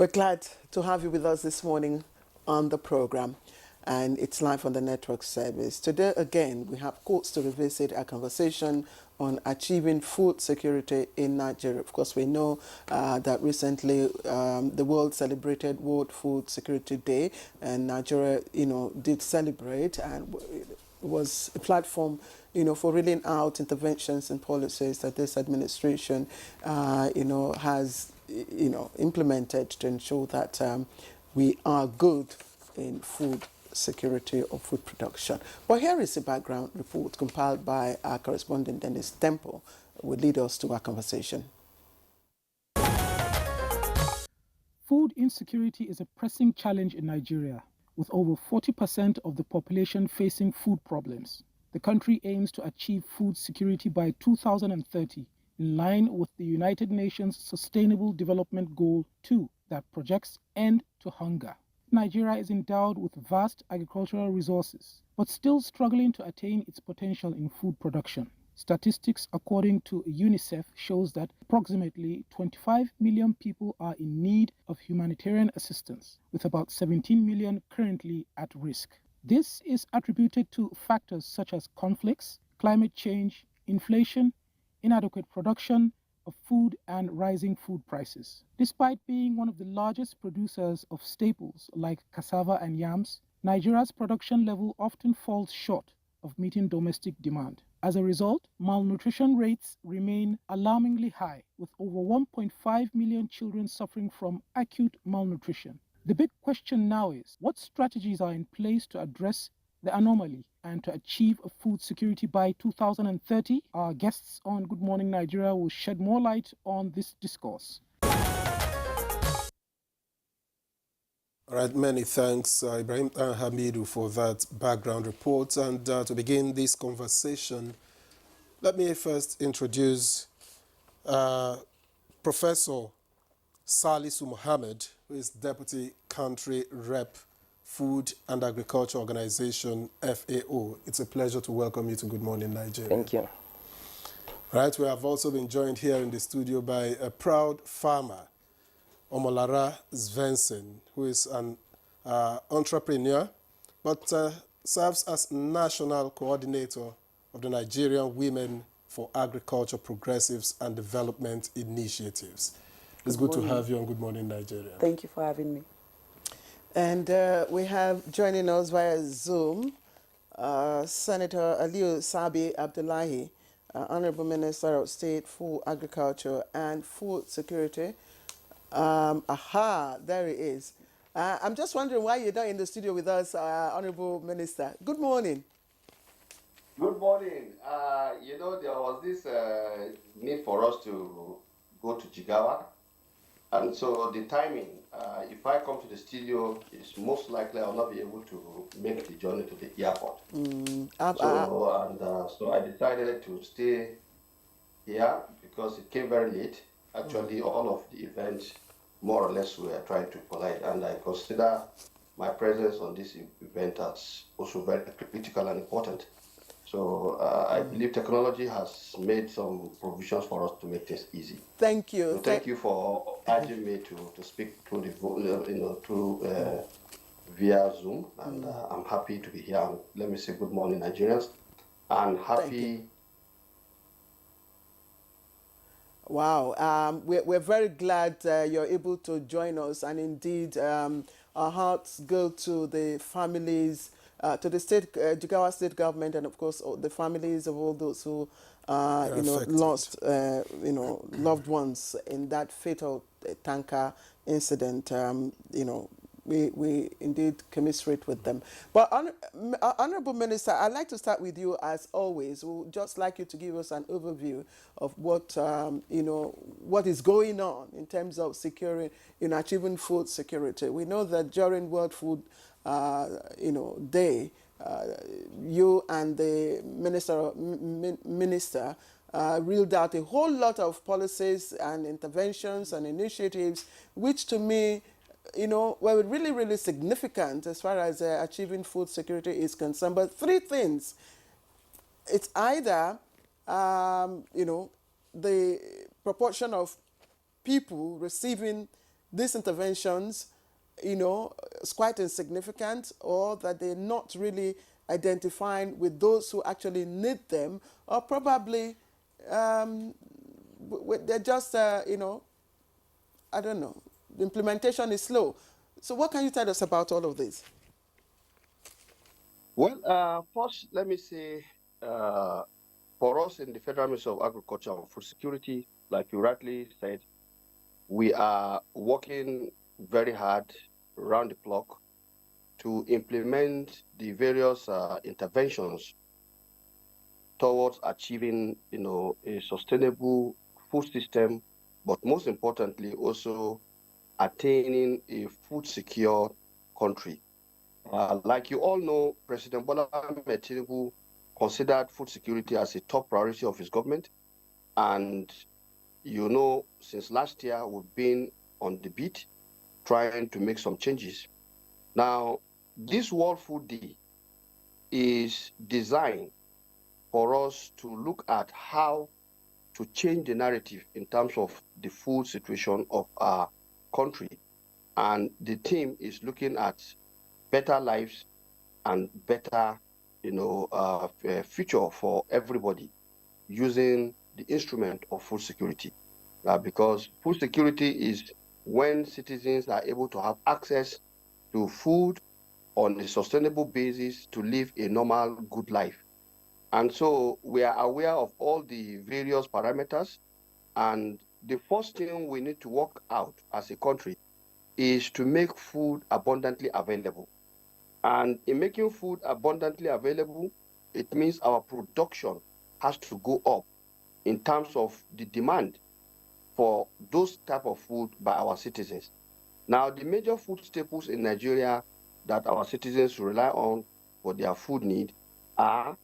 We're glad to have you with us this morning on the program, and it's live on the network service. Today, again, we have quotes to revisit our conversation on achieving food security in Nigeria. Of course, we know that recently the world celebrated World Food Security Day, and Nigeria, did celebrate, and it was a platform, for rolling out interventions and policies that this administration, has implemented to ensure that we are good in food security or food production. But here is a background report compiled by our correspondent Dennis Temple, will lead us to our conversation. Food insecurity is a pressing challenge in Nigeria, with over 40% of the population facing food problems. The country aims to achieve food security by 2030, in line with the United Nations Sustainable Development Goal 2 that projects end to hunger. Nigeria is endowed with vast agricultural resources, but still struggling to attain its potential in food production. Statistics according to UNICEF shows that approximately 25 million people are in need of humanitarian assistance, with about 17 million currently at risk. This is attributed to factors such as conflicts, climate change, inflation, inadequate production of food, and rising food prices. Despite being one of the largest producers of staples like cassava and yams, Nigeria's production level often falls short of meeting domestic demand. As a result, malnutrition rates remain alarmingly high, with over 1.5 million children suffering from acute malnutrition. The big question now is, what strategies are in place to address the anomaly and to achieve a food security by 2030? Our guests on Good Morning Nigeria will shed more light on this discourse. All right, many thanks, Ibrahim Hamidu, for that background report. And to begin this conversation, let me first introduce Professor Salisu Mohammed, who is Deputy Country Rep, Food and Agriculture Organization, FAO. It's a pleasure to welcome you to Good Morning Nigeria. Thank you. Right, we have also been joined here in the studio by a proud farmer, Omolara Svensson, who is an entrepreneur, but serves as National Coordinator of the Nigerian Women for Agriculture Progressives and Development Initiatives. It's good to have you on Good Morning Nigeria. Thank you for having me. And we have joining us via Zoom, Senator Aliyu Sabi Abdullahi, Honorable Minister of State for Agriculture and Food Security. There he is. I'm just wondering why you're not in the studio with us, Honorable Minister. Good morning. Good morning. There was this need for us to go to Jigawa. And so the timing, if I come to the studio, it's most likely I'll not be able to make the journey to the airport. So I decided to stay here because it came very late. Actually, all of the events, more or less, were trying to collide. And I consider my presence on this event as also very critical and important. So I believe technology has made some provisions for us to make things easy. Thank you. So thank you for urging me to speak through the via Zoom, and I'm happy to be here. And let me say good morning, Nigerians, and happy. Wow, we're very glad you're able to join us, and indeed, our hearts go to the families. To the Jigawa state government, and of course the families of all those who, lost, loved ones in that fatal tanker incident. We indeed commiserate with them. But Honorable Minister, I'd like to start with you as always. We'd just like you to give us an overview of what what is going on in terms of securing, achieving food security. We know that during World Food Day, you and the minister reeled out a whole lot of policies and interventions and initiatives, which to me, were really, really significant as far as achieving food security is concerned. But three things. It's either, the proportion of people receiving these interventions, you know, is quite insignificant, or that they're not really identifying with those who actually need them, or probably they're just, you know, I don't know, the implementation is slow. So what can you tell us about all of this? Well, first, let me say, for us in the Federal Ministry of Agriculture and Food Security, like you rightly said, we are working very hard around the clock to implement the various interventions towards achieving, a sustainable food system, but most importantly, also attaining a food secure country. Like you all know, President Bola Ahmed Tinubu considered food security as a top priority of his government. And since last year, we've been on the beat trying to make some changes. Now, this World Food Day is designed for us to look at how to change the narrative in terms of the food situation of our country. And the theme is looking at better lives and better, future for everybody using the instrument of food security. Because food security is when citizens are able to have access to food on a sustainable basis to live a normal, good life. And so we are aware of all the various parameters. And the first thing we need to work out as a country is to make food abundantly available. And in making food abundantly available, it means our production has to go up in terms of the demand for those type of food by our citizens. Now, the major food staples in Nigeria that our citizens rely on for their food need are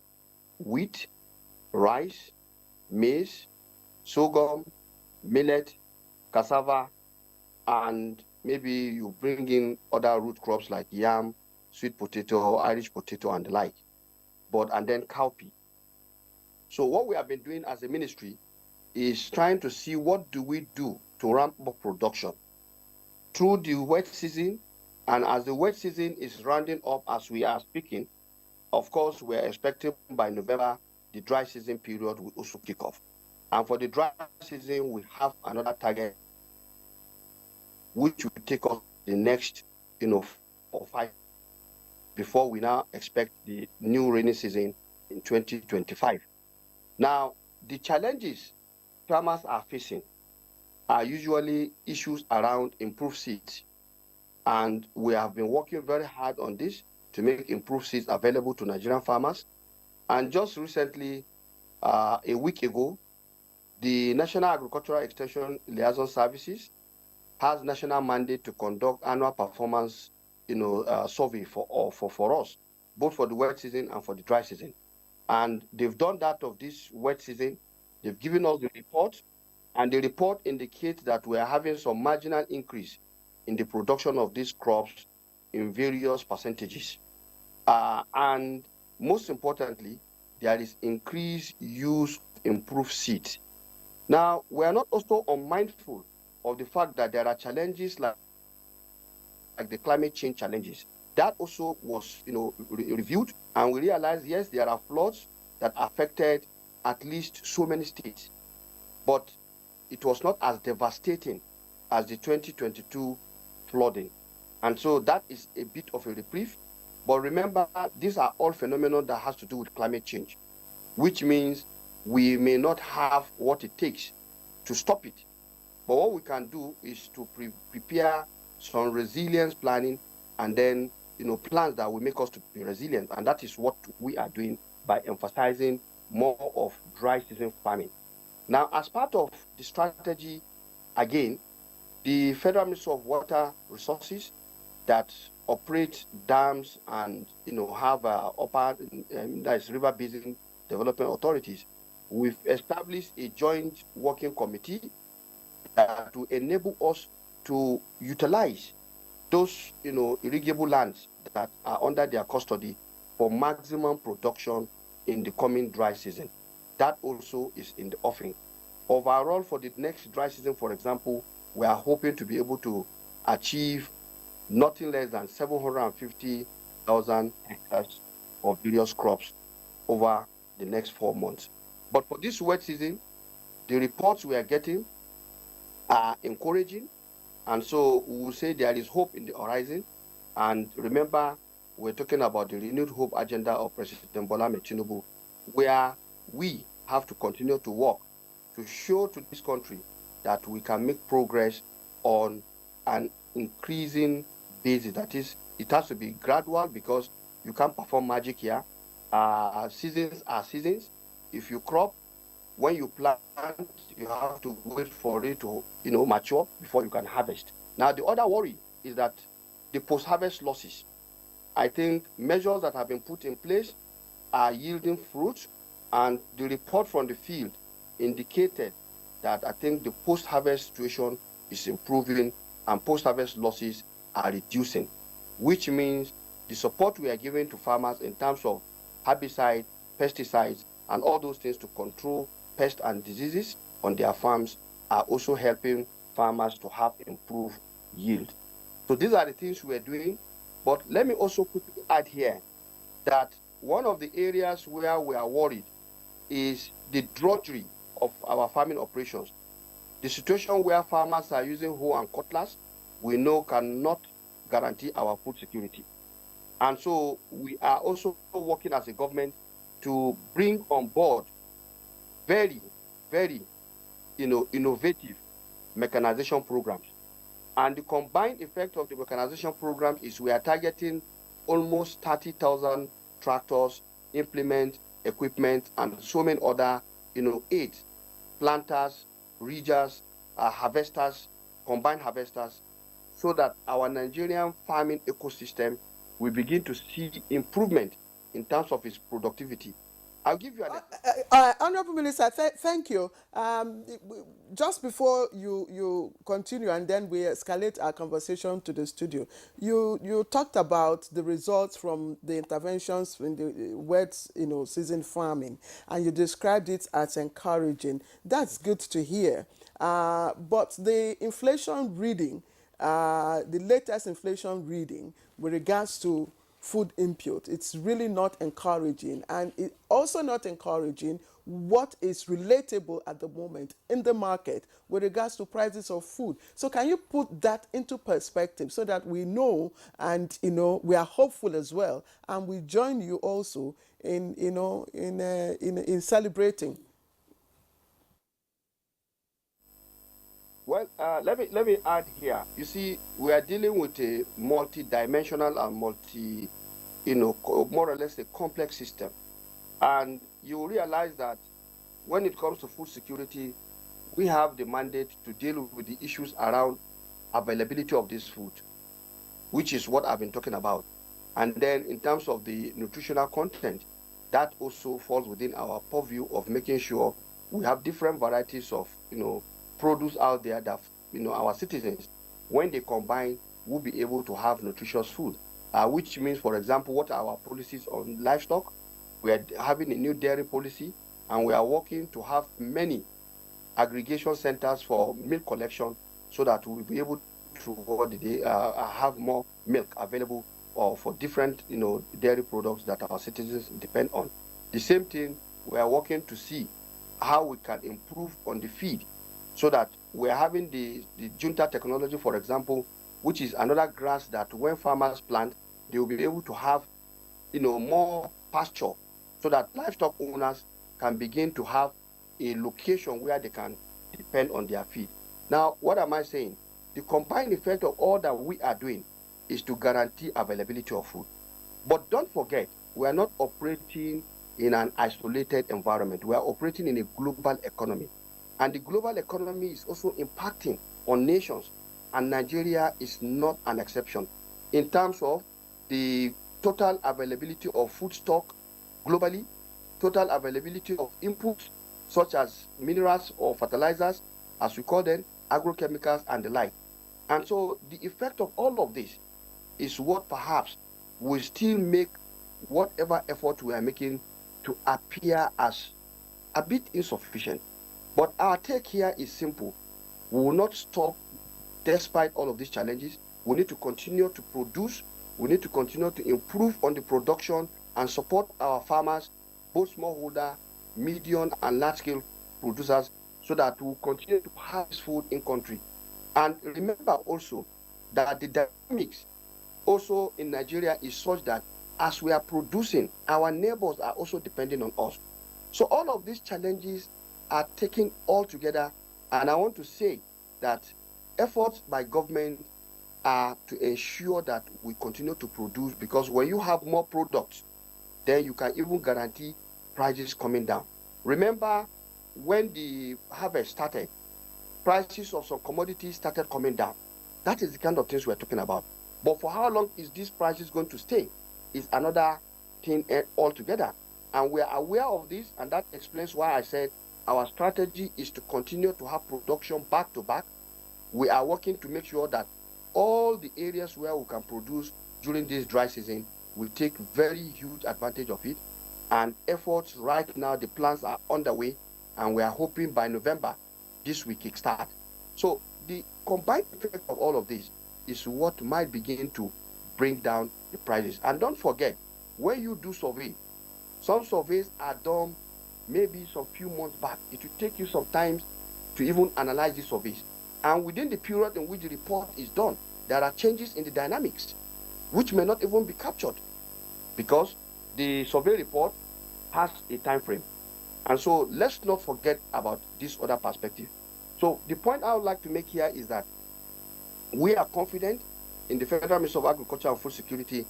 wheat, rice, maize, sorghum, millet, cassava, and maybe you bring in other root crops like yam, sweet potato, Irish potato, and the like, and then cowpea. So what we have been doing as a ministry is trying to see what do we do to ramp up production through the wet season. And as the wet season is rounding up as we are speaking, of course, we're expecting by November, the dry season period will also kick off. And for the dry season, we have another target, which will take us the next, 4 or 5 before we now expect the new rainy season in 2025. Now, the challenges farmers are facing are usually issues around improved seeds. And we have been working very hard on this to make improved seeds available to Nigerian farmers. And just recently, a week ago, the National Agricultural Extension Liaison Services has national mandate to conduct annual performance, survey for us, both for the wet season and for the dry season. And they've done that of this wet season. They've given us the report, and the report indicates that we are having some marginal increase in the production of these crops in various percentages. And most importantly, there is increased use of improved seeds. Now, we are not also unmindful of the fact that there are challenges like the climate change challenges. That also was, reviewed, and we realized, yes, there are floods that affected at least so many states, but it was not as devastating as the 2022 flooding. And so that is a bit of a reprieve. But remember, these are all phenomena that has to do with climate change, which means we may not have what it takes to stop it. But what we can do is to prepare some resilience planning, and then plans that will make us to be resilient. And that is what we are doing by emphasizing more of dry season farming. Now, as part of the strategy, again, the Federal Ministry of Water Resources that operate dams and have that is river basin development authorities, we've established a joint working committee that will enable us to utilize those irrigable lands that are under their custody for maximum production in the coming dry season. That also is in the offing. Overall, for the next dry season, for example, we are hoping to be able to achieve nothing less than 750,000 hectares of various crops over the next 4 months. But for this wet season, the reports we are getting are encouraging. And so we will say there is hope in the horizon. And remember, we're talking about the renewed hope agenda of President Bola Ahmed Tinubu, where we have to continue to work to show to this country that we can make progress on an increasing basis. That is, it has to be gradual because you can't perform magic here. Seasons are seasons. If you crop, when you plant, you have to wait for it to, mature before you can harvest. Now, the other worry is that the post-harvest losses. I think measures that have been put in place are yielding fruit, and the report from the field indicated that I think the post-harvest situation is improving and post-harvest losses are reducing, which means the support we are giving to farmers in terms of herbicide, pesticides, and all those things to control pests and diseases on their farms are also helping farmers to have improved yield. So these are the things we are doing. But let me also quickly add here that one of the areas where we are worried is the drudgery of our farming operations. The situation where farmers are using hoe and cutlass, we know cannot guarantee our food security. And so we are also working as a government to bring on board very, very, innovative mechanization programs. And the combined effect of the mechanization program is we are targeting almost 30,000 tractors, implements, equipment, and so many other, aids, planters, ridgers, harvesters, combined harvesters, so that our Nigerian farming ecosystem will begin to see improvement in terms of its productivity. I'll give you an Honorable Minister, thank you. Just before you continue and then we escalate our conversation to the studio, you talked about the results from the interventions in the wet season farming, and you described it as encouraging. That's good to hear. But the inflation reading, the latest inflation reading with regards to food input, it's really not encouraging, and it also not encouraging what is relatable at the moment in the market with regards to prices of food. So can you put that into perspective so that we know, and we are hopeful as well, and we join you also in in celebrating? Well, let me add here. You see, we are dealing with a multi-dimensional and more or less a complex system. And you realize that when it comes to food security, we have the mandate to deal with the issues around availability of this food, which is what I've been talking about. And then in terms of the nutritional content, that also falls within our purview of making sure we have different varieties of, produce out there that, our citizens, when they combine, will be able to have nutritious food. Which means, for example, what are our policies on livestock? We are having a new dairy policy, and we are working to have many aggregation centers for milk collection so that we'll be able to have more milk available for different dairy products that our citizens depend on. The same thing, we are working to see how we can improve on the feed so that we're having the junta technology, for example, which is another grass that when farmers plant, they will be able to have more pasture so that livestock owners can begin to have a location where they can depend on their feed. Now, what am I saying? The combined effect of all that we are doing is to guarantee availability of food. But don't forget, we are not operating in an isolated environment. We are operating in a global economy. And the global economy is also impacting on nations. And Nigeria is not an exception in terms of the total availability of food stock globally, total availability of inputs such as minerals or fertilizers, as we call them, agrochemicals and the like. And so the effect of all of this is what perhaps will still make whatever effort we are making to appear as a bit insufficient. But our take here is simple. We will not stop despite all of these challenges, we need to continue to produce, we need to continue to improve on the production and support our farmers, both smallholder, medium and large-scale producers, so that we'll continue to have food in country. And remember also that the dynamics also in Nigeria is such that as we are producing, our neighbors are also depending on us. So all of these challenges are taken all together, and I want to say that efforts by government are to ensure that we continue to produce, because when you have more products, then you can even guarantee prices coming down. Remember, when the harvest started, prices of some commodities started coming down. That is the kind of things we're talking about. But for how long is these prices going to stay is another thing altogether. And we are aware of this, and that explains why I said our strategy is to continue to have production back to back. We are working to make sure that all the areas where we can produce during this dry season, we take very huge advantage of it. And efforts right now, the plans are underway, and we are hoping by November, this will kickstart. So the combined effect of all of this is what might begin to bring down the prices. And don't forget, when you do survey, some surveys are done maybe some few months back. It will take you some time to even analyze these surveys. And within the period in which the report is done, there are changes in the dynamics, which may not even be captured, because the survey report has a time frame. And so let's not forget about this other perspective. So the point I would like to make here is that we are confident in the Federal Ministry of Agriculture and Food Security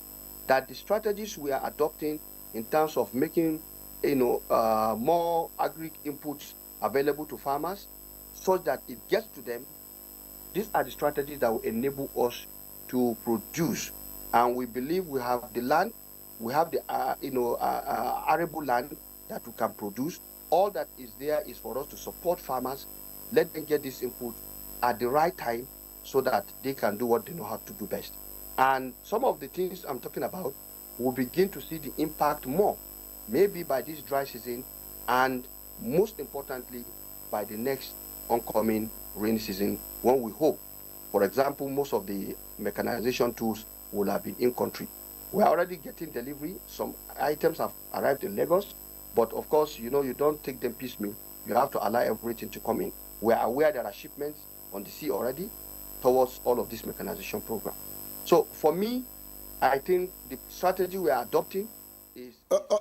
that the strategies we are adopting in terms of making more agri inputs available to farmers such that it gets to them, these are the strategies that will enable us to produce. And we believe we have the land, we have the arable land that we can produce. All that is there is for us to support farmers, let them get this input at the right time so that they can do what they know how to do best. And some of the things I'm talking about, we'll begin to see the impact more, maybe by this dry season, and most importantly, by the next oncoming rainy season, when we hope, for example, most of the mechanization tools will have been in country. We're already getting delivery. Some items have arrived in Lagos, but of course, you don't take them piecemeal. You have to allow everything to come in. We're aware there are shipments on the sea already towards all of this mechanization program. So for me, I think the strategy we are adopting is...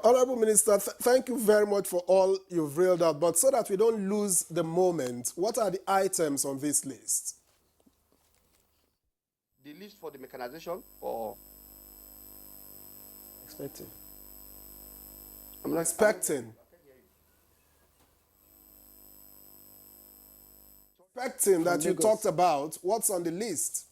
Honorable Minister, thank you very much for all you've reeled out, but so that we don't lose the moment, what are the items on this list? The list for the mechanization, or... Expecting. I'm expecting. Expecting that you talked about, what's on the list?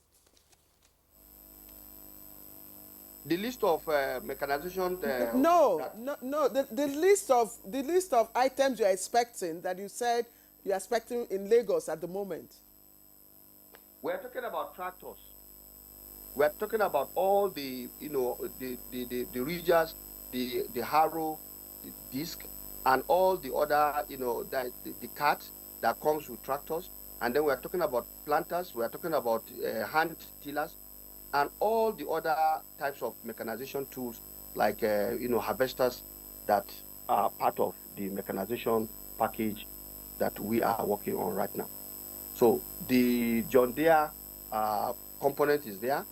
The list of mechanization. No. The list of items you're expecting that you said you're expecting in Lagos at the moment. We're talking about tractors. We're talking about all the the reagers, the harrow, the disc, and all the other the cart that comes with tractors. And then we're talking about planters. We're talking about hand tillers, and all the other types of mechanization tools like harvesters that are part of the mechanization package that we are working on right now. So the John Deere component is there.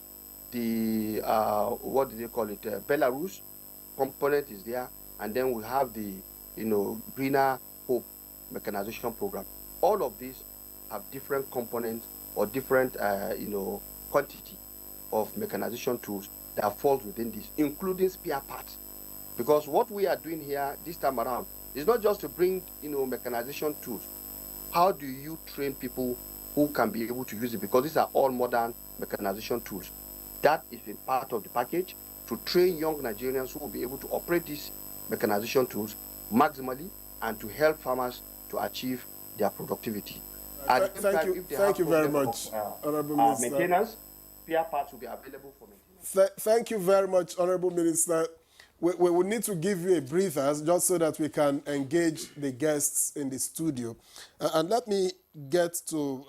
The what do they call it? Belarus component is there, and then we have the Greener Hope mechanization program. All of these have different components or different quantity of mechanization tools that falls within this, including spare parts. Because what we are doing here this time around is not just to bring mechanization tools. How do you train people who can be able to use it? Because these are all modern mechanization tools. That is a part of the package, to train young Nigerians who will be able to operate these mechanization tools maximally and to help farmers to achieve their productivity. Thank you very much, Honorable Minister. Maintenance, spare parts will be available for maintenance. Thank you very much, Honorable Minister. we will need to give you a breather just so that we can engage the guests in the studio. And let me get to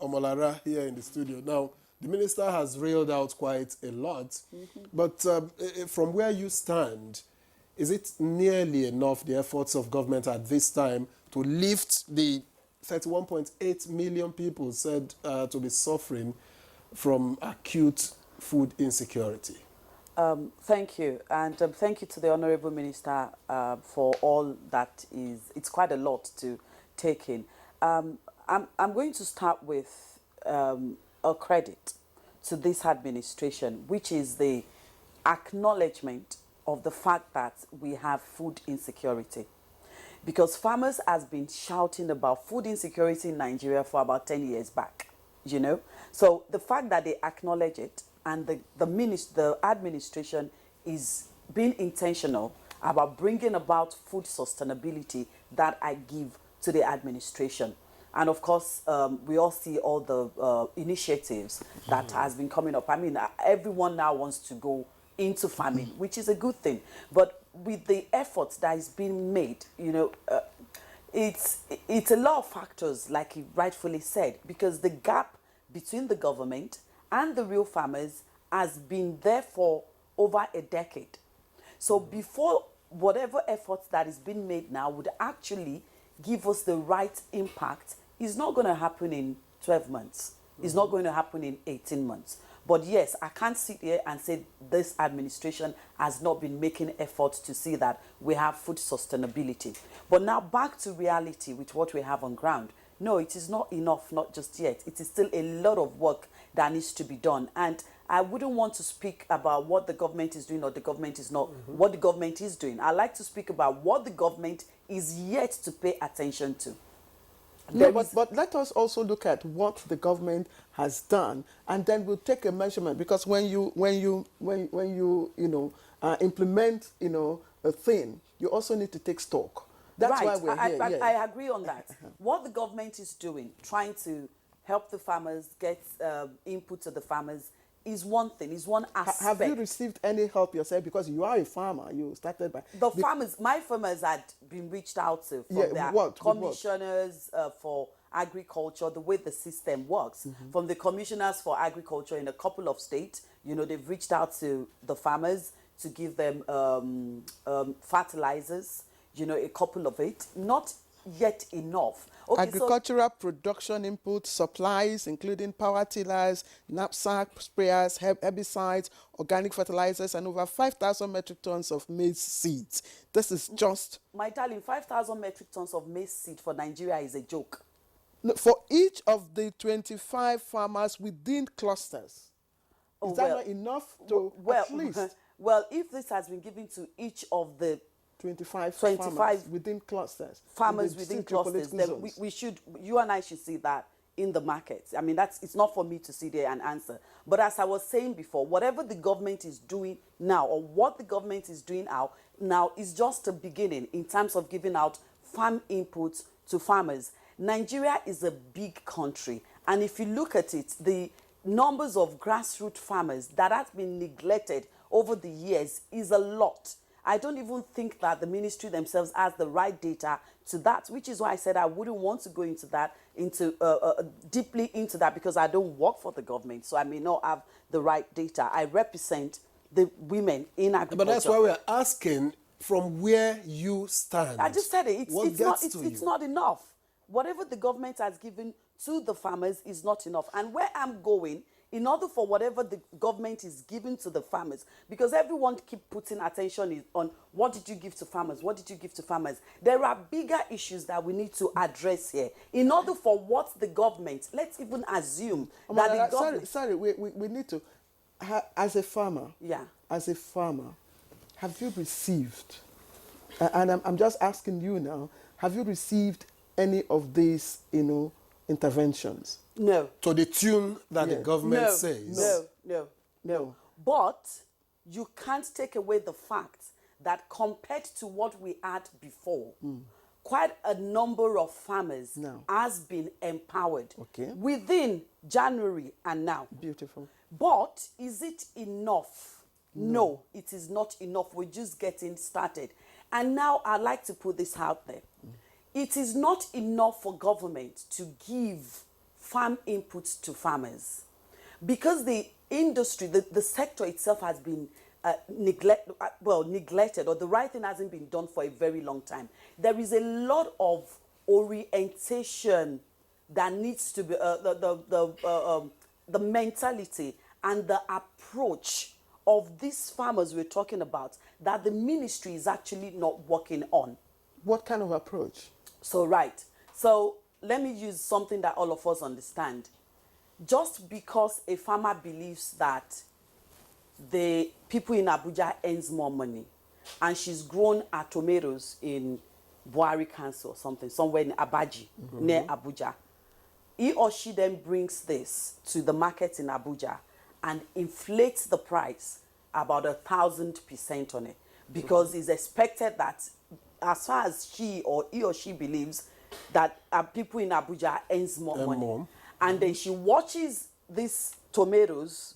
Omolara here in the studio. Now, the minister has railed out quite a lot, but from where you stand, is it nearly enough, the efforts of government at this time, to lift the 31.8 million people said to be suffering from acute food insecurity? Thank you, and thank you to the Honourable Minister for all that is. It's quite a lot to take in. I'm going to start with a credit to this administration, which is the acknowledgement of the fact that we have food insecurity. Because farmers has been shouting about food insecurity in Nigeria for about 10 years back, you know. So the fact that they acknowledge it and the administration is being intentional about bringing about food sustainability, that I give to the administration. And of course, we all see all the initiatives that has been coming up. I mean, everyone now wants to go into farming, which is a good thing. But with the efforts that is being made, you know, it's a lot of factors, like he rightfully said, because the gap between the government and the real farmers has been there for over a decade. So before whatever efforts that is being made now would actually give us the right impact, is not going to happen in 12 months. It's not going to happen in 18 months. But yes, I can't sit here and say this administration has not been making efforts to see that we have food sustainability. But now back to reality with what we have on ground. No, it is not enough, not just yet. It is still a lot of work that needs to be done. And I wouldn't want to speak about what the government is doing or the government is not, what the government is doing. I like to speak about what the government is yet to pay attention to. No, but let us also look at what the government has done, and then we'll take a measurement. Because when you implement a thing, you also need to take stock. That's right. why we're here. Yes. I agree on that. What the government is doing, trying to help the farmers, get input to the farmers, is one thing, is one aspect. Have you received any help yourself? Because you are a farmer. You started by... The farmers, my farmers had been reached out to from their commissioners for agriculture, the way the system works. From the commissioners for agriculture in a couple of states, you know, they've reached out to the farmers to give them fertilizers, you know, a couple of it. Not yet enough. Okay, agricultural production input supplies, including power tillers, knapsack sprayers, herbicides, organic fertilizers, and over 5,000 metric tons of maize seeds. This is just... My darling, 5,000 metric tons of maize seed for Nigeria is a joke. For each of the 25 farmers within clusters. Is that not enough to at least... Well, if this has been given to each of the 25 farmers within clusters. Farmers within clusters, then we should, you and I should see that in the markets. I mean, it's not for me to sit there and answer. But as I was saying before, whatever the government is doing now, or what the government is doing now is just a beginning in terms of giving out farm inputs to farmers. Nigeria is a big country. And if you look at it, the numbers of grassroots farmers that have been neglected over the years is a lot. I don't even think that the ministry themselves has the right data to that, which is why I said I wouldn't want to go into that, deeply into that, because I don't work for the government, so I may not have the right data. I represent the women in agriculture. But that's why we're asking from where you stand. I just said it. It's not enough. Whatever the government has given to the farmers is not enough. And where I'm going, in order for whatever the government is giving to the farmers, because everyone keep putting attention on what did you give to farmers, what did you give to farmers, there are bigger issues that we need to address here. In order for what the government, let's even assume that the government... Sorry, we need to, as a farmer, have you received, and I'm just asking you now, have you received any of these, interventions? No. To the tune that the government says? No. But you can't take away the fact that compared to what we had before, quite a number of farmers has been empowered within January and now. Beautiful. But is it enough? No, it is not enough. We're just getting started. And now I'd like to put this out there. It is not enough for government to give farm inputs to farmers, because the industry, the sector itself has been neglected, or the right thing hasn't been done for a very long time. There is a lot of orientation that needs to be, the mentality and the approach of these farmers we're talking about that the ministry is actually not working on. What kind of approach? So, right. So, let me use something that all of us understand. Just because a farmer believes that the people in Abuja earns more money, and she's grown her tomatoes in Buhari Council or something, somewhere in Abaji, near Abuja, he or she then brings this to the market in Abuja and inflates the price about 1,000% on it, because it's expected that, as far as he or she believes, that people in Abuja earns more money. And then she watches these tomatoes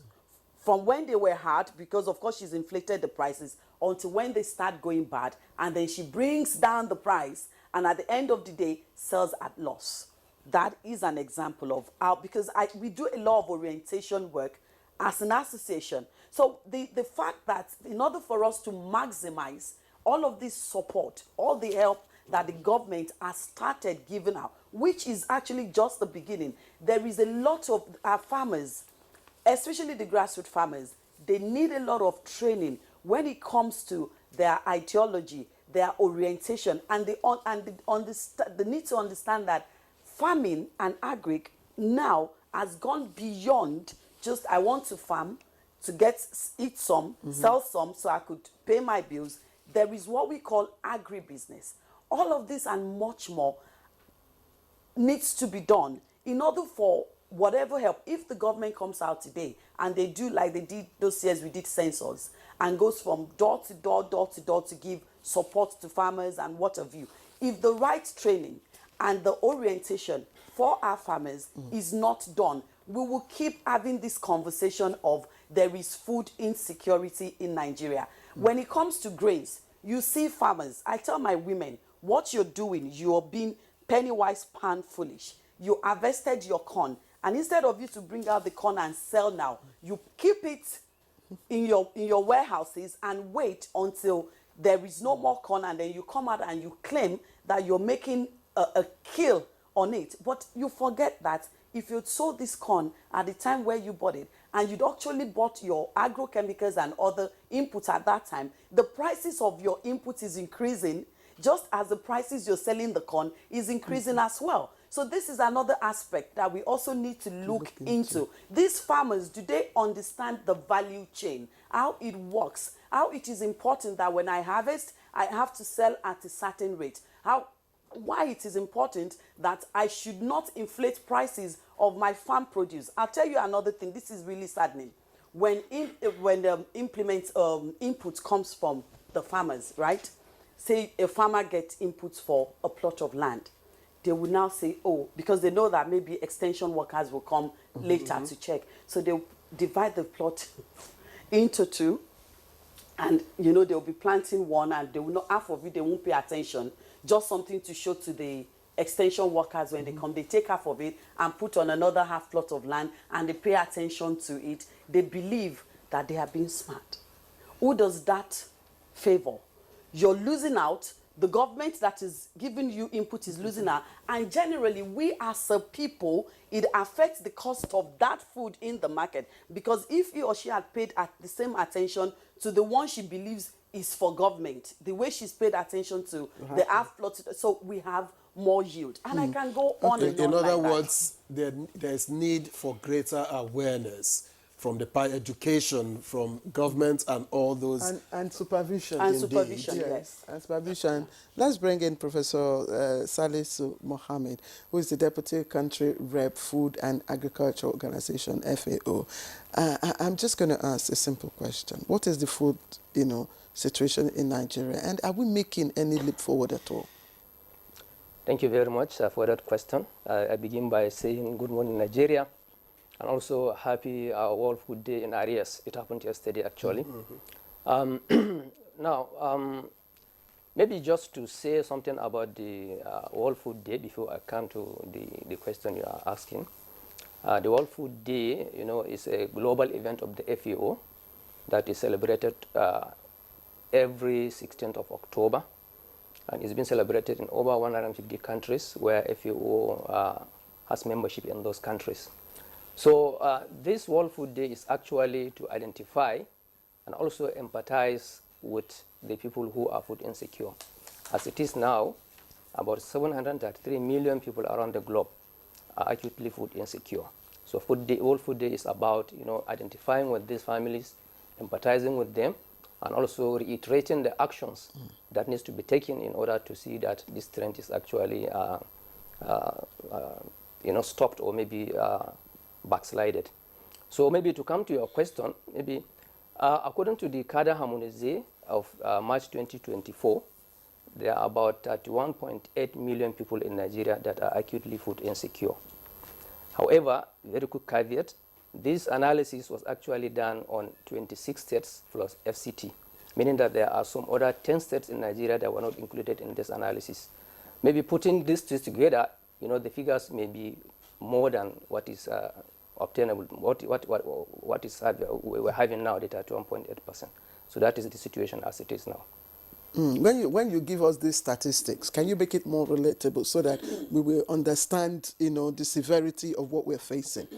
from when they were hard, because of course she's inflated the prices, until when they start going bad, and then she brings down the price, and at the end of the day sells at loss. That is an example of how, because we do a lot of orientation work as an association. So the fact that in order for us to maximize all of this support, all the help that the government has started giving out, which is actually just the beginning, there is a lot of our farmers, especially the grassroots farmers, they need a lot of training when it comes to their ideology, their orientation, and they need to understand that farming and agric now has gone beyond just, I want to farm to eat some, sell some so I could pay my bills. There is what we call agribusiness. All of this and much more needs to be done in order for whatever help. If the government comes out today and they do like they did those years we did census and goes from door to door to give support to farmers and what have you, if the right training and the orientation for our farmers is not done, we will keep having this conversation of there is food insecurity in Nigeria. When it comes to grains, you see farmers, I tell my women, what you're doing, you're being penny wise, pound foolish. You harvested your corn, and instead of you to bring out the corn and sell now, you keep it in your warehouses and wait until there is no more corn, and then you come out and you claim that you're making a kill on it. But you forget that if you'd sold this corn at the time where you bought it, and you'd actually bought your agrochemicals and other inputs at that time, the prices of your inputs is increasing, just as the prices you're selling the corn is increasing as well. So this is another aspect that we also need to look into. These farmers, do they understand the value chain, how it works, how it is important that when I harvest, I have to sell at a certain rate, why it is important that I should not inflate prices of my farm produce. I'll tell you another thing. This is really saddening. When input comes from the farmers, right? Say a farmer gets inputs for a plot of land. They will now say, oh, because they know that maybe extension workers will come later to check. So they'll divide the plot into two, and they'll be planting one, and they will not, half of it they won't pay attention. Just something to show to the extension workers when they come. They take half of it and put on another half plot of land, and they pay attention to it. They believe that they are being smart. Who does that favor? You're losing out. The government that is giving you input is losing out. And generally, we as a people, it affects the cost of that food in the market. Because if he or she had paid the same attention to the one she believes is for government, the way she's paid attention to the half plot, so we have more yield. And I can go on and on. In other like words, there's need for greater awareness from the education, from government and all those. And supervision. And indeed. supervision, yes. And supervision. Let's bring in Professor Salisu Mohammed, who is the Deputy Country Rep, Food and Agriculture Organization, FAO. I'm just going to ask a simple question. What is the food, situation in Nigeria, and are we making any leap forward at all? Thank you very much for that question. I begin by saying good morning, Nigeria. And also happy World Food Day in Arias. It happened yesterday, actually. Now, maybe just to say something about the World Food Day before I come to the question you are asking. The World Food Day, is a global event of the FAO that is celebrated every 16th of October. And it's been celebrated in over 150 countries where FAO has membership in those countries. So this World Food Day is actually to identify and also empathize with the people who are food insecure. As it is now, about 733 million people around the globe are acutely food insecure. So World Food Day is about identifying with these families, empathizing with them, and also reiterating the actions that needs to be taken in order to see that this trend is actually stopped or maybe backslided. So maybe to come to your question, maybe according to the cadre harmonisé of March 2024, there are about 31.8 million people in Nigeria that are acutely food insecure. However, very quick caveat, this analysis was actually done on 26 states plus FCT, meaning that there are some other 10 states in Nigeria that were not included in this analysis. Maybe putting these two together, the figures may be more than what is obtainable, what is we're having now, that at 1.8%. So that is the situation as it is now. When you give us these statistics, can you make it more relatable so that we will understand, the severity of what we're facing?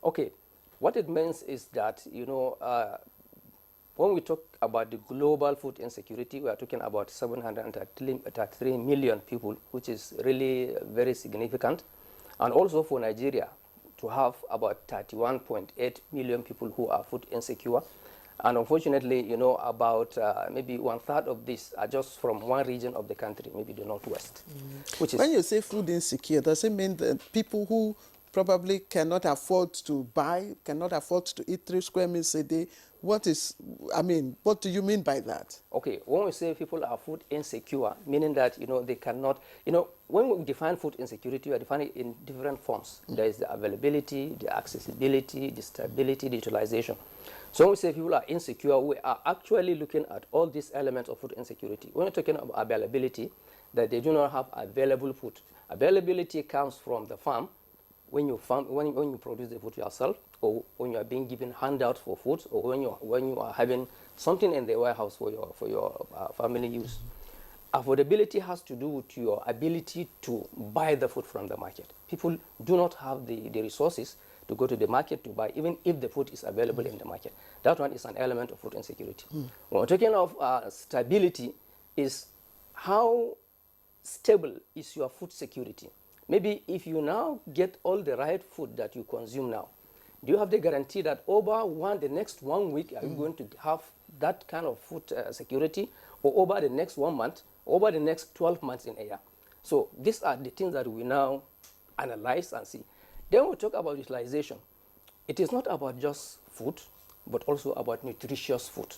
Okay, what it means is that, when we talk about the global food insecurity, we are talking about 733 million people, which is really very significant. And also for Nigeria to have about 31.8 million people who are food insecure. And unfortunately, about maybe 1/3 of this are just from one region of the country, maybe the Northwest. Which is, when you say food insecure, does it mean that people who probably cannot afford to buy, cannot afford to eat 3 square meals a day? What do you mean by that? Okay, when we say people are food insecure, meaning that, they cannot, when we define food insecurity, we are defining it in different forms. There is the availability, the accessibility, the stability, the utilization. So when we say people are insecure, we are actually looking at all these elements of food insecurity. When we're talking about availability, that they do not have available food. Availability comes from the farm, when you produce the food yourself, or when you are being given handouts for food, or when you are having something in the warehouse for your family use. Affordability has to do with your ability to buy the food from the market. People do not have the resources to go to the market to buy, even if the food is available in the market. That one is an element of food insecurity. When we're talking of stability, is how stable is your food security? Maybe if you now get all the right food that you consume now, do you have the guarantee that over the next 1 week, are you going to have that kind of food security, or over the next 1 month, over the next 12 months in a year? So these are the things that we now analyze and see. Then we talk about utilization. It is not about just food, but also about nutritious food.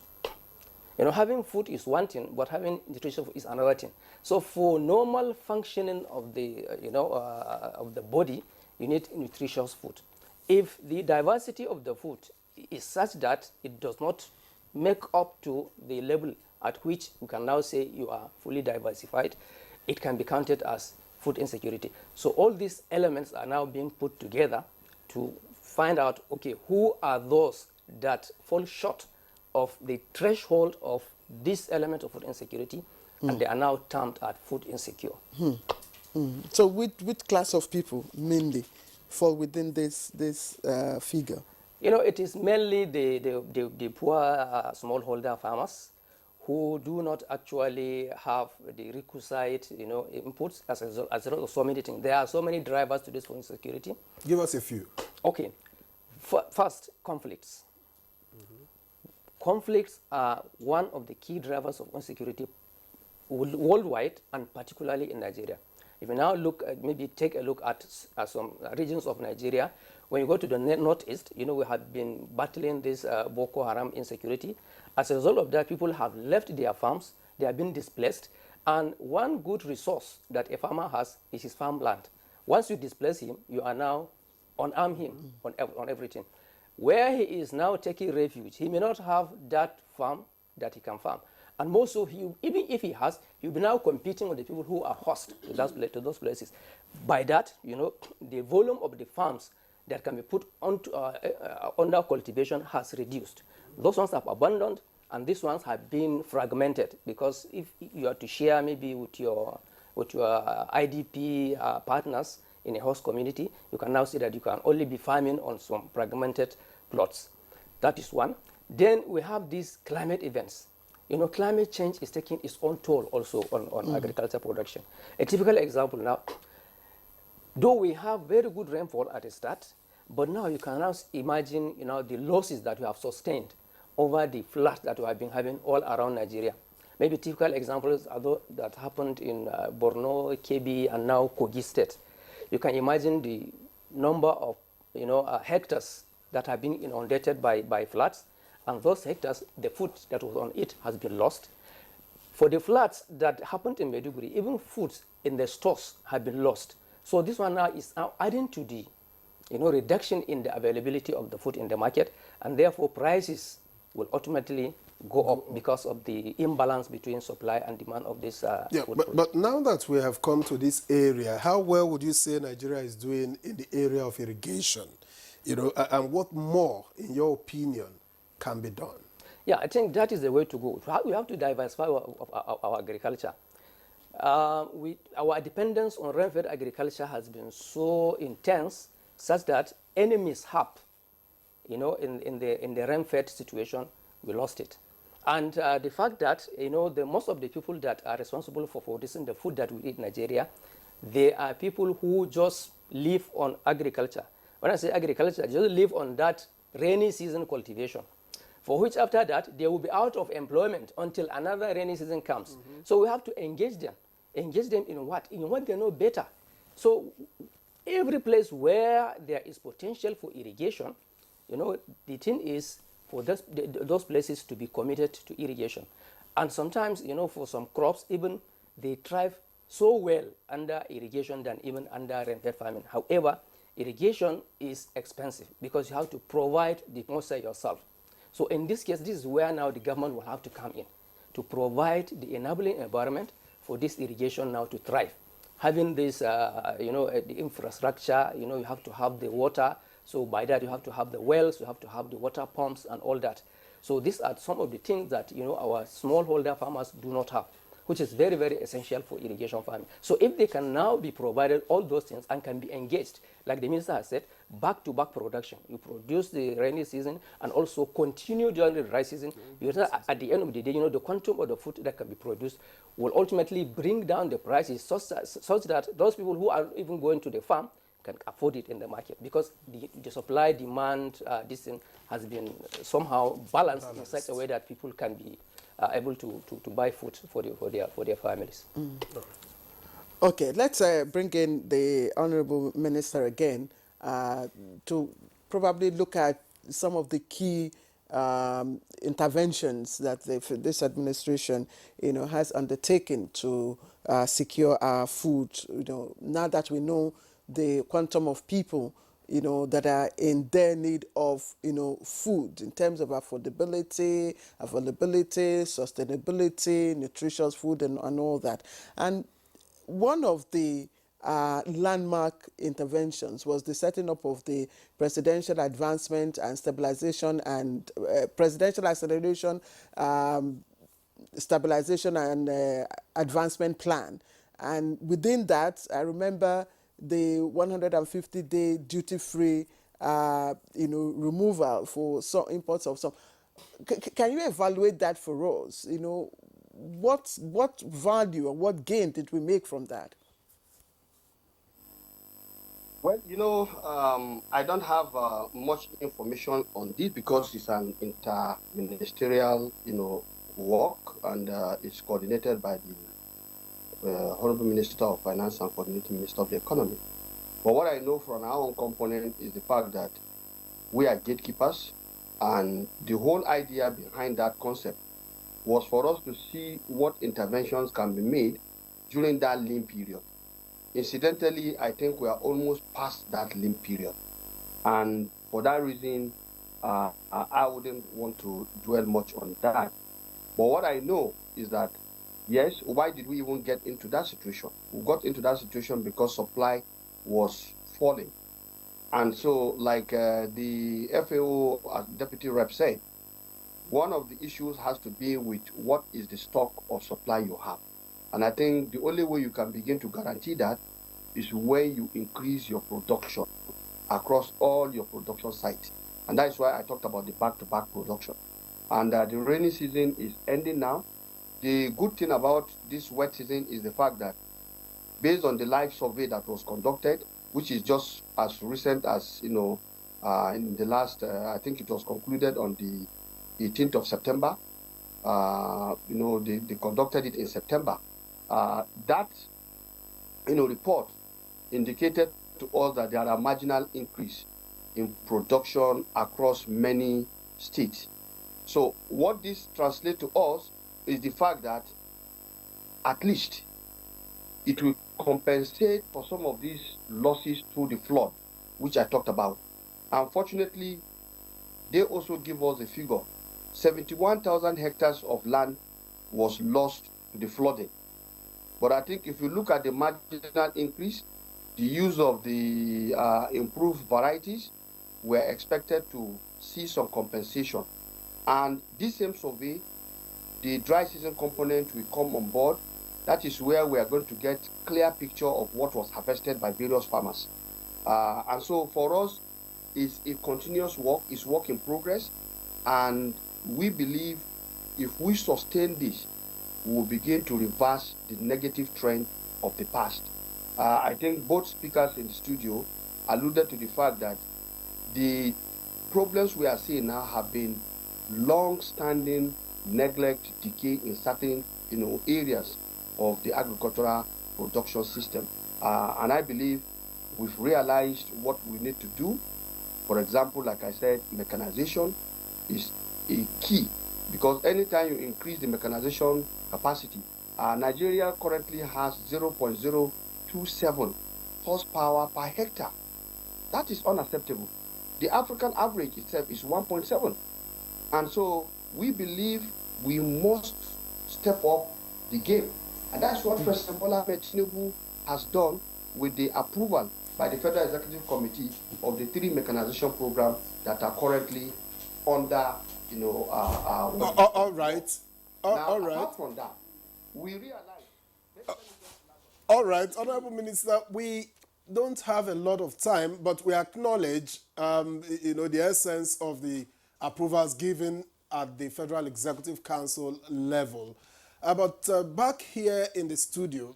Having food is one thing, but having nutrition is another thing. So for normal functioning of the, of the body, you need nutritious food. If the diversity of the food is such that it does not make up to the level at which we can now say you are fully diversified, it can be counted as food insecurity. So all these elements are now being put together to find out, okay, who are those that fall short of the threshold of this element of food insecurity, and they are now termed as food insecure. So which class of people mainly fall within this figure? It is mainly the poor smallholder farmers who do not actually have the requisite inputs as a result of so many things. There are so many drivers to this food insecurity. Give us a few. Okay. First, conflicts. Conflicts are one of the key drivers of insecurity worldwide, and particularly in Nigeria. If you now take a look at some regions of Nigeria, when you go to the northeast, we have been battling this Boko Haram insecurity. As a result of that, people have left their farms, they have been displaced, and one good resource that a farmer has is his farmland. Once you displace him, you are now unarm him on everything. Where he is now taking refuge, he may not have that farm that he can farm. And more so, even if he has, he'll be now competing with the people who are host to those places. By that, the volume of the farms that can be put onto, under cultivation has reduced. Those ones have abandoned, and these ones have been fragmented, because if you are to share maybe with your IDP partners in a host community, you can now see that you can only be farming on some fragmented plots. That is one. Then we have these climate events. Climate change is taking its own toll also on agriculture production. A typical example now, though we have very good rainfall at the start, but now you can now imagine the losses that we have sustained over the floods that we have been having all around Nigeria. Maybe typical examples are that happened in Borno, Kebbi, and now Kogi State. You can imagine the number of hectares that have been inundated by floods, and those hectares, the food that was on it has been lost. For the floods that happened in Maiduguri, even foods in the stores have been lost. So this one now is now adding to the reduction in the availability of the food in the market, and therefore prices will ultimately go up because of the imbalance between supply and demand of this food. But now that we have come to this area, how well would you say Nigeria is doing in the area of irrigation? And what more, in your opinion, can be done? Yeah, I think that is the way to go. We have to diversify our agriculture. Our dependence on rain-fed agriculture has been so intense such that any mishap, in the rain-fed situation, we lost it. And the fact that, most of the people that are responsible for producing the food that we eat in Nigeria, they are people who just live on agriculture. When I say agriculture, they just live on that rainy season cultivation, for which after that, they will be out of employment until another rainy season comes. So we have to engage them. Engage them in what? In what they know better. So every place where there is potential for irrigation, the thing is for those places to be committed to irrigation. And sometimes, for some crops, even they thrive so well under irrigation than even under rain-fed farming. However, irrigation is expensive because you have to provide the moisture yourself. So in this case, this is where now the government will have to come in to provide the enabling environment for this irrigation now to thrive. Having this, the infrastructure, you have to have the water. So by that, you have to have the wells, you have to have the water pumps and all that. So these are some of the things that, our smallholder farmers do not have, which is very, very essential for irrigation farming. So if they can now be provided all those things and can be engaged, like the minister has said, back-to-back production. You produce the rainy season and also continue during the dry season. At the end of the day, the quantum of the food that can be produced will ultimately bring down the prices such that those people who are even going to the farm can afford it in the market, because the supply-demand this thing has been somehow balanced in such a way that people can be able to buy food for their families. Okay, let's bring in the Honorable Minister again to probably look at some of the key interventions that this administration, has undertaken to secure our food. Now that we know the quantum of people, that are in their need of, food in terms of affordability, availability, sustainability, nutritious food, and all that. And one of the landmark interventions was the setting up of the Presidential Advancement and Stabilization and Presidential Acceleration, Stabilization and Advancement Plan. And within that, I remember the 150-day duty-free, removal for some imports of some. Can you evaluate that for us? What value or what gain did we make from that? Well, I don't have much information on this because it's an inter-ministerial, work, and it's coordinated by the Honorable Minister of Finance and Coordinating Minister of the Economy. But what I know from our own component is the fact that we are gatekeepers, and the whole idea behind that concept was for us to see what interventions can be made during that lean period. Incidentally, I think we are almost past that lean period. And for that reason, I wouldn't want to dwell much on that. But what I know is that, yes, why did we even get into that situation? We got into that situation because supply was falling. And so, like the FAO deputy rep said, one of the issues has to be with what is the stock of supply you have. And I think the only way you can begin to guarantee that is when you increase your production across all your production sites. And that is why I talked about the back-to-back production. And the rainy season is ending now. The good thing about this wet season is the fact that based on the live survey that was conducted, which is just as recent as, in the last, I think it was concluded on the 18th of September. They conducted it in September. That, report indicated to us that there are marginal increase in production across many states. So what this translates to us is the fact that at least it will compensate for some of these losses through the flood, which I talked about. Unfortunately, they also give us a figure. 71,000 hectares of land was lost to the flooding. But I think if you look at the marginal increase, the use of the improved varieties, we're expected to see some compensation. And this same survey, the dry season component will come on board. That is where we are going to get clear picture of what was harvested by various farmers. And so for us, it's a continuous work, it's work in progress. And we believe if we sustain this, we will begin to reverse the negative trend of the past. I think both speakers in the studio alluded to the fact that the problems we are seeing now have been long-standing neglect, decay in certain areas of the agricultural production system. And I believe we've realized what we need to do. For example, like I said, mechanization is a key, because anytime you increase the mechanization capacity, Nigeria currently has 0.027 horsepower per hectare. That is unacceptable. The African average itself is 1.7. And so we believe we must step up the game. And that's what President Bola Ahmed Tinubu has done with the approval by the Federal Executive Committee of the 3 mechanization programs that are currently under, all right. Apart from that, we realize... All right, Honorable Minister, we don't have a lot of time, but we acknowledge, the essence of the approvals given at the Federal Executive Council level. But back here in the studio,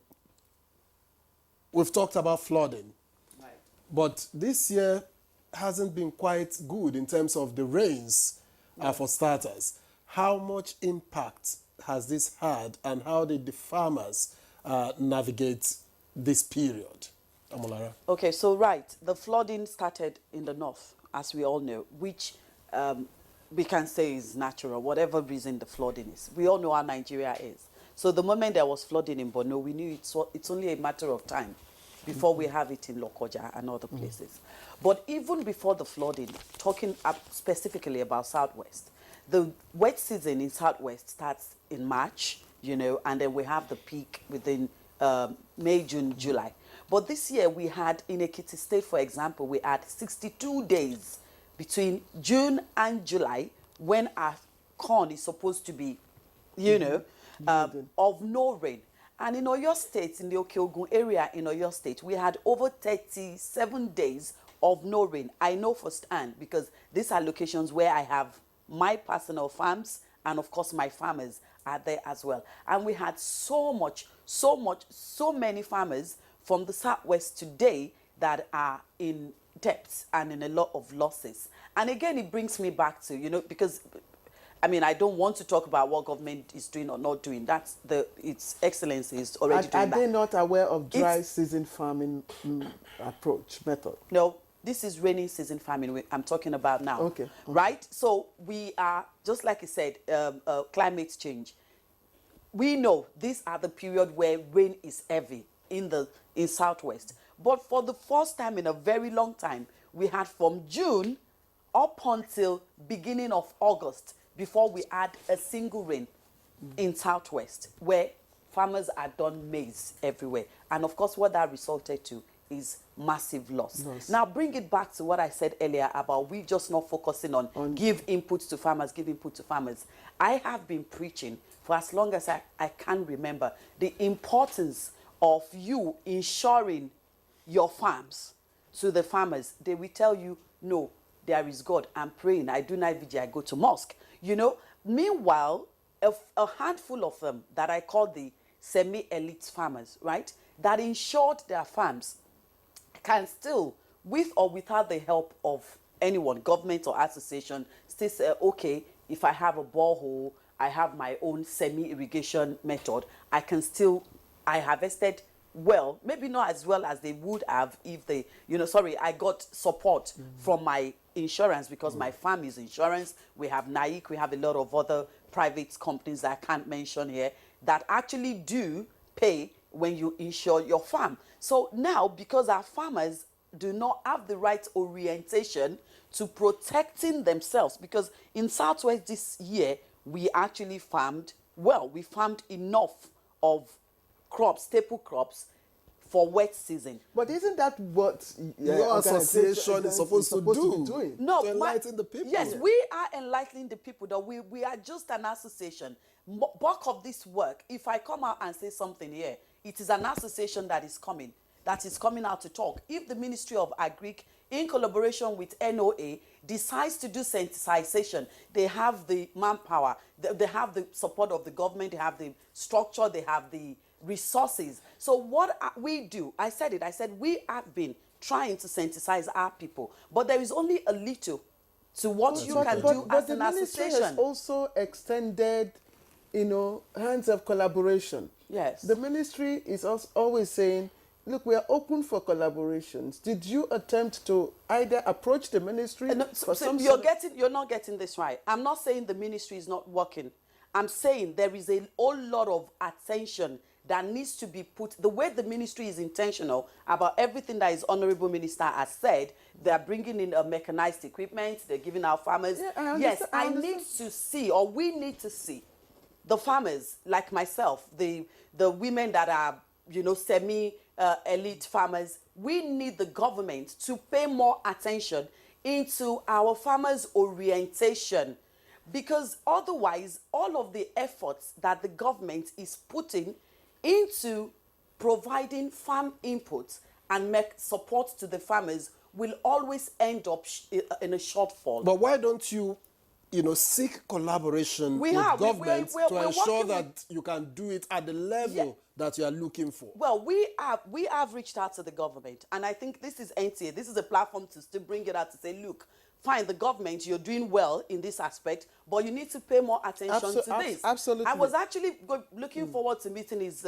we've talked about flooding. Right. But this year hasn't been quite good in terms of the rains, for starters. How much impact has this had, and how did the farmers navigate this period? Amolara. Okay, so the flooding started in the north, as we all know, which we can say is natural, whatever reason the flooding is. We all know how Nigeria is. So the moment there was flooding in Borno, we knew it's only a matter of time before we have it in Lokoja and other places. But even before the flooding, talking specifically about Southwest, the wet season in Southwest starts in March, and then we have the peak within May, June, July. But this year we had, in Ekiti State, for example, we had 62 days between June and July when our corn is supposed to be, of no rain. And in Oyo State, in the Okeogun area in Oyo State, we had over 37 days of no rain. I know firsthand, because these are locations where I have my personal farms, and of course my farmers are there as well. And we had so many farmers from the Southwest today that are in debts and in a lot of losses. And again, it brings me back to, because I don't want to talk about what government is doing or not doing. That's its excellency is already doing that. Are they not aware of dry season farming approach, method? No, this is rainy season farming I'm talking about now. Okay. Right? So we are, just like you said, climate change. We know these are the period where rain is heavy in Southwest. But for the first time in a very long time, we had from June up until beginning of August before we had a single rain in Southwest, where farmers are done maize everywhere. And of course, what that resulted to is massive loss. Now, bring it back to what I said earlier about we just not focusing on give input to farmers, give input to farmers. I have been preaching for as long as I can remember the importance of you insuring your farms to the farmers. They will tell you, no, there is God. I'm praying. I do night vigil. I go to mosque. You know, meanwhile, a handful of them that I call the semi-elite farmers, right, that insured their farms can still, with or without the help of anyone, government or association, still say, okay, if I have a borehole, I have my own semi-irrigation method, I harvested well, maybe not as well as they would have if they, I got support from my insurance because my farm is insurance. We have NAIC, we have a lot of other private companies that I can't mention here that actually do pay when you insure your farm. So now, because our farmers do not have the right orientation to protecting themselves, because in Southwest this year, we actually farmed well. We farmed enough of crops, staple crops, for wet season. But isn't that what your association is supposed to do? Doing? No, to enlighten the people. Yes, we are enlightening the people. That we are just an association. Bulk of this work, if I come out and say something here, it is an association that is coming out to talk. If the Ministry of Agric, in collaboration with NOA, decides to do sensitization, they have the manpower, they have the support of the government, they have the structure, they have the resources. So what we do, I said we have been trying to sensitize our people, but there is only a little to what you can do as an association. But the ministry has also extended, hands of collaboration. Yes. The ministry is also always saying, look, we are open for collaborations. Did you attempt to either approach the ministry? You're not getting this right. I'm not saying the ministry is not working. I'm saying there is a whole lot of attention that needs to be put. The way the ministry is intentional about everything that his honorable minister has said, they're bringing in mechanized equipment, they're giving our farmers. I need to see, or we need to see, the farmers like myself, the women that are, semi-elite farmers. We need the government to pay more attention into our farmers' orientation, because otherwise all of the efforts that the government is putting into providing farm inputs and make support to the farmers will always end up in a shortfall. But why don't you, seek collaboration with government to ensure that you can do it at the level that you are looking for? Well, we have reached out to the government, and I think this is NTA. This is a platform to still bring it out to say, look, fine, the government, you're doing well in this aspect, but you need to pay more attention to this. Absolutely. I was actually looking forward to meeting his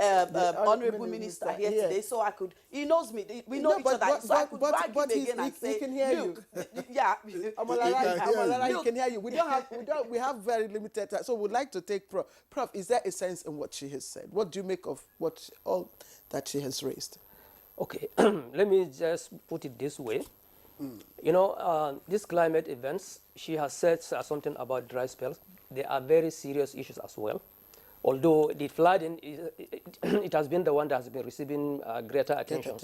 honorable minister here today, so I could, he knows me, we know each other, so I could drag him again and say, he can hear look, you. Yeah. He can hear you. We have very limited time, so we'd like to take Prof, is there a sense in what she has said? What do you make of all that she has raised? Okay, let me just put it this way. These climate events, she has said something about dry spells. They are very serious issues as well. Although the flooding, it has been the one that has been receiving greater attention.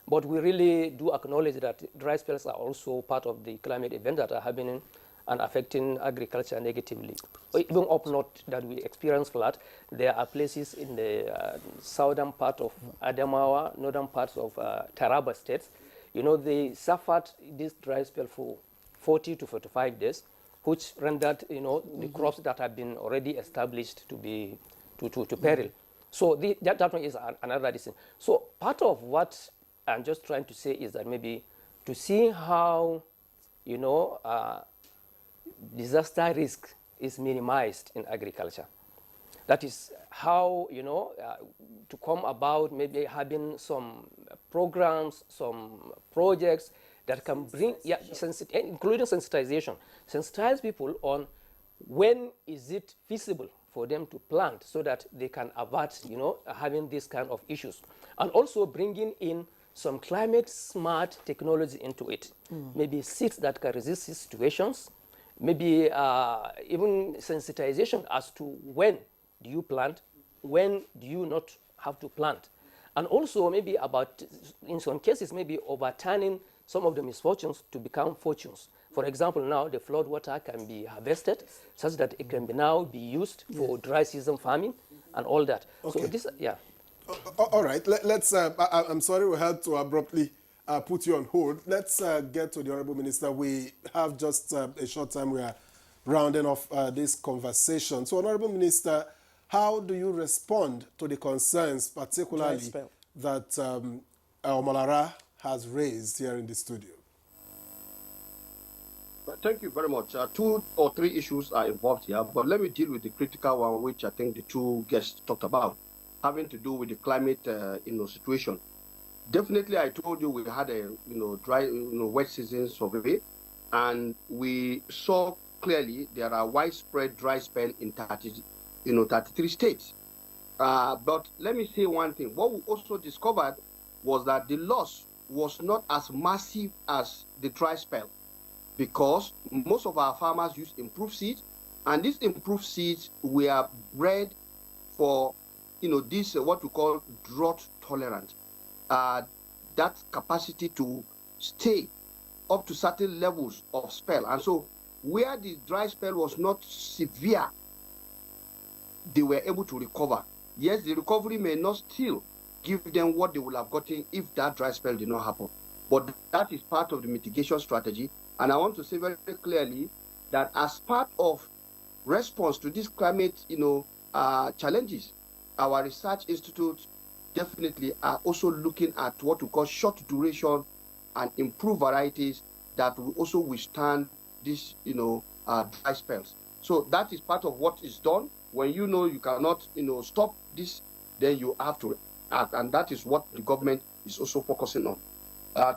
But we really do acknowledge that dry spells are also part of the climate events that are happening and affecting agriculture negatively. Even up north that we experience flood, there are places in the southern part of Adamawa, northern parts of Taraba states. They suffered this dry spell for 40 to 45 days, which rendered, the crops that have been already established to be to peril. So that one is another reason. So part of what I'm just trying to say is that maybe to see how, disaster risk is minimized in agriculture. That is how, to come about maybe having some programs, some projects that can bring, including sensitization. Sensitize people on when is it feasible for them to plant so that they can avert, having this kind of issues. And also bringing in some climate smart technology into it. Maybe seeds that can resist these situations, maybe even sensitization as to when do you plant, when do you not have to plant. And also maybe about, in some cases, maybe overturning some of the misfortunes to become fortunes. For example, now the flood water can be harvested such that it can now be used for dry season farming and all that. Okay. So this, yeah. All right, let's, I'm sorry we had to abruptly put you on hold. Let's get to the Honorable Minister. We have just a short time. We are rounding off this conversation. So, Honorable Minister, how do you respond to the concerns, particularly that Omolara has raised here in the studio? Thank you very much. 2 or 3 issues are involved here, but let me deal with the critical one, which I think the 2 guests talked about, having to do with the climate, situation. Definitely, I told you we had a, dry, wet season survey, and we saw clearly there are widespread dry spell in 33 states. But let me say one thing. What we also discovered was that the loss was not as massive as the dry spell, because most of our farmers use improved seeds, and these improved seeds were bred for, this what we call drought tolerant. That capacity to stay up to certain levels of spell. And so where the dry spell was not severe, they were able to recover. Yes, the recovery may not still give them what they would have gotten if that dry spell did not happen. But that is part of the mitigation strategy. And I want to say very clearly that as part of response to these climate, challenges, our research institutes definitely are also looking at what we call short duration and improved varieties that will also withstand these, dry spells. So that is part of what is done. When you cannot, stop this, then you have to act, and that is what the government is also focusing on.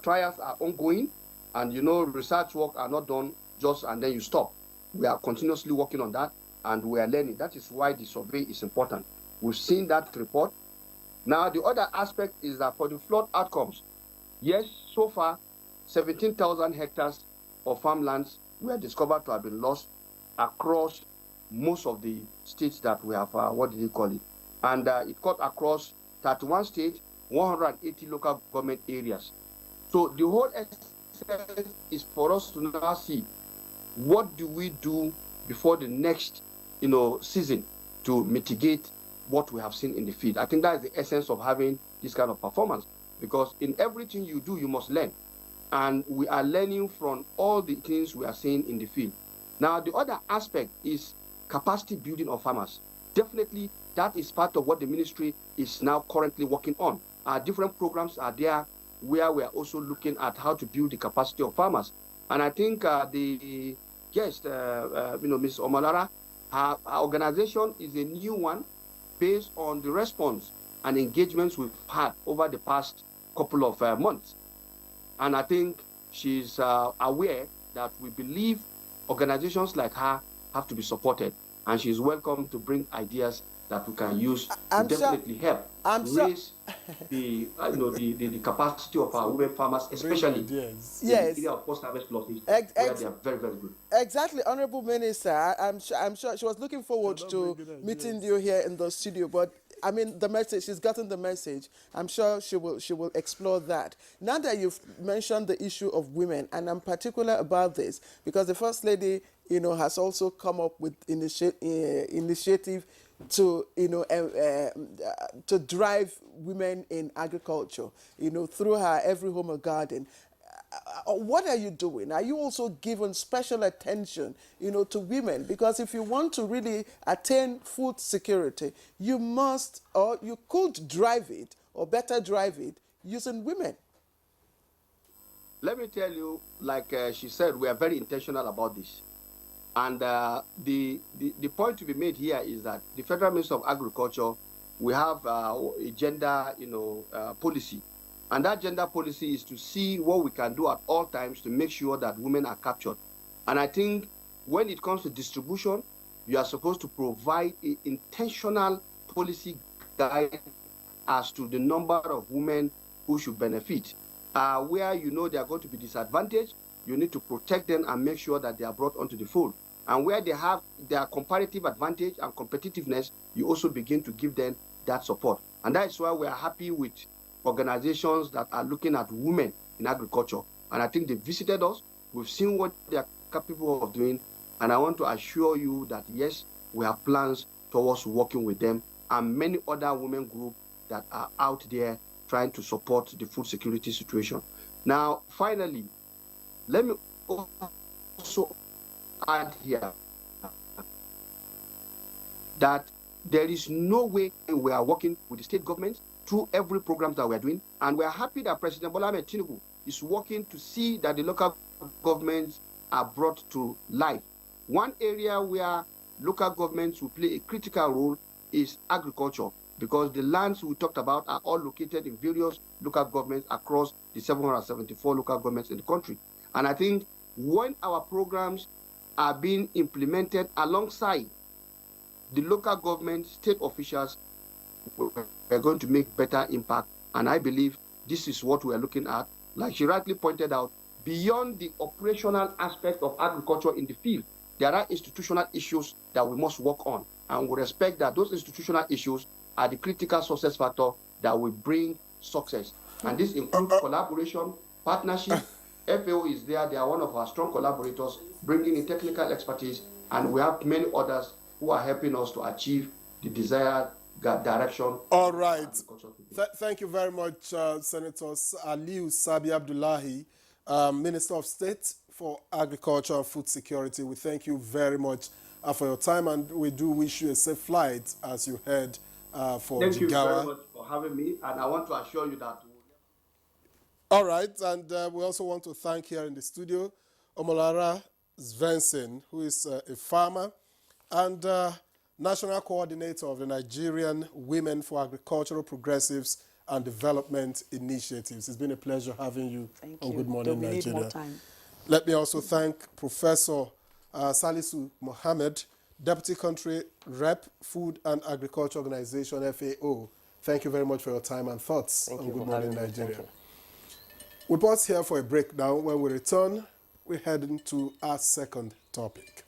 Trials are ongoing, and research work are not done just and then you stop. We are continuously working on that, and we are learning. That is why the survey is important. We've seen that report. Now, the other aspect is that for the flood outcomes, yes, so far, 17,000 hectares of farmlands were discovered to have been lost across most of the states that we have, and it cut across 31 states, 180 local government areas. So the whole exercise is for us to now see what do we do before the next, season to mitigate what we have seen in the field. I think that is the essence of having this kind of performance, because in everything you do, you must learn. And we are learning from all the things we are seeing in the field. Now, the other aspect is capacity building of farmers. Definitely, that is part of what the ministry is now currently working on. Different programs are there where we are also looking at how to build the capacity of farmers. And I think the guest, Ms. Omolara, her organization is a new one based on the response and engagements we've had over the past couple of months. And I think she's aware that we believe organizations like her have to be supported, and she's welcome to bring ideas that we can use to definitely help raise the capacity of our women farmers, especially in the area of post-harvest losses, where they are very, very good. Exactly, Honorable Minister. I'm sure she was looking forward to meeting you here in the studio, but I mean, the message, she's gotten the message. I'm sure she will explore that. Now that you've mentioned the issue of women, and I'm particular about this, because the First Lady, has also come up with initiative to, to drive women in agriculture, through her Every Home a Garden. What are you doing? Are you also giving special attention, to women? Because if you want to really attain food security, you must, or you could drive it, or better drive it, using women. Let me tell you, like she said, we are very intentional about this. And the point to be made here is that the Federal Ministry of Agriculture, we have a gender, policy. And that gender policy is to see what we can do at all times to make sure that women are captured. And I think when it comes to distribution, you are supposed to provide an intentional policy guide as to the number of women who should benefit. Where you know they are going to be disadvantaged, you need to protect them and make sure that they are brought onto the fold. And where they have their comparative advantage and competitiveness, you also begin to give them that support. And that is why we are happy with organizations that are looking at women in agriculture. And I think they visited us. We've seen what they are capable of doing. And I want to assure you that, yes, we have plans towards working with them and many other women groups that are out there trying to support the food security situation. Now, finally, let me also add here that there is no way we are working with the state governments through every program that we are doing. And we are happy that President Bola Ahmed Tinubu is working to see that the local governments are brought to life. One area where local governments will play a critical role is agriculture, because the lands we talked about are all located in various local governments across the 774 local governments in the country. And I think when our programs are being implemented alongside the local government, state officials, we're going to make better impact. And I believe this is what we're looking at. Like she rightly pointed out, beyond the operational aspect of agriculture in the field, there are institutional issues that we must work on. And we respect that those institutional issues are the critical success factor that will bring success. And this includes collaboration, partnership. FAO is there. They are one of our strong collaborators, bringing in technical expertise. And we have many others who are helping us to achieve the desired direction. All right. Thank you very much, Senators Aliu Sabi Abdullahi, Minister of State for Agriculture and Food Security. We thank you very much for your time, and we do wish you a safe flight as you head for Jigawa. Thank you very much for having me, and I want to assure you that. All right, and we also want to thank here in the studio Omolara Svensson, who is a farmer and National Coordinator of the Nigerian Women for Agricultural Progressives and Development Initiatives. It's been a pleasure having you on Good Morning Nigeria. Need more time. Let me also thank Professor Salisu Mohammed, Deputy Country Rep, Food and Agriculture Organization, FAO. Thank you very much for your time and thoughts on Good Morning Nigeria. We pause here for a break now. When we return, we're heading to our second topic.